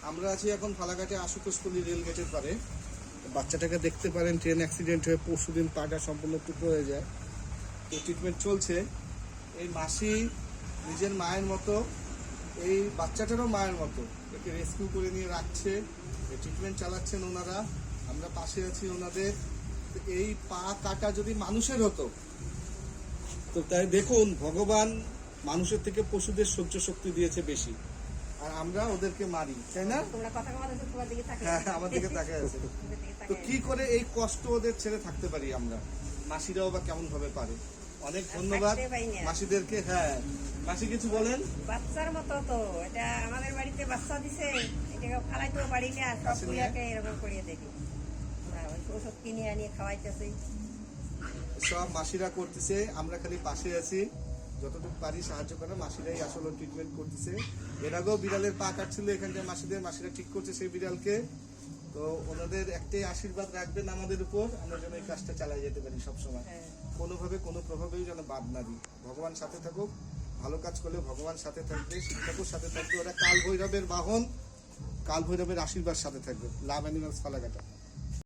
আমরা আছি এখন ফালাকাটে আশুতোষপল্লী রেল গেটের পারে। বাচ্চাটাকে দেখতে পারেন, ট্রেন অ্যাক্সিডেন্ট হয়ে পরশুদিন পাটা সম্পূর্ণ টুকরো হয়ে যায়। তো ট্রিটমেন্ট চলছে। এই মাসি নিজের মায়ের মতো, এই বাচ্চাটারও মায়ের মতো একে রেস্কিউ করে নিয়ে রাখছে, এই ট্রিটমেন্ট চালাচ্ছেন ওনারা। আমরা পাশে আছি ওনাদের। এই পা কাটা যদি মানুষের হতো, তো তাই দেখুন ভগবান মানুষের থেকে পশুদের সহ্য শক্তি দিয়েছে বেশি, আর আমরা ওদেরকে মারি, তাই না? হ্যাঁ, আমার দিকে তাকিয়ে আছে। তো কি করে এই কষ্ট ওদের ছেড়ে থাকতে পারি আমরা? মাসিরাও বা কেমন ভাবে পারে। অনেক ধন্যবাদ মাসিদেরকে। হ্যাঁ মাসি কিছু বলেন। বাচ্চার মতো তো এটা আমাদের বাড়িতে বাচ্চা দিছে, এটাকে খালাইতেও পারি না, সব কুইয়াকে এরকম করিয়ে দেখি, ওষুধ কিনে আনিয়ে খাওয়াইতেছি। সব মাসিরা করতেছে, আমরা খালি পাশে আছি, যতটুকু পারি সাহায্য করে। মাসিরাই আসলে ট্রিটমেন্ট করতেছে। এর আগেও বিড়ালের পা কাটছিল এখানটায় মাসিরা ঠিক করছে সেই বিড়ালকে। তো ওনাদের একটাই আশীর্বাদ রাখবেন আমাদের উপর, আমরা যেন এই কাজটা চালাই যেতে পারি সবসময়, কোনোভাবে কোনো প্রভাবেই যেন বাদ না দিই। ভগবান সাথে থাকুক, ভালো কাজ করলে ভগবান সাথে থাকবে, শিক্ষকের সাথে থাকবে। ওরা কাল ভৈরবের বাহন, কাল ভৈরবের আশীর্বাদ সাথে থাকবে। লাভ অ্যানিমালস ফালাকাটা।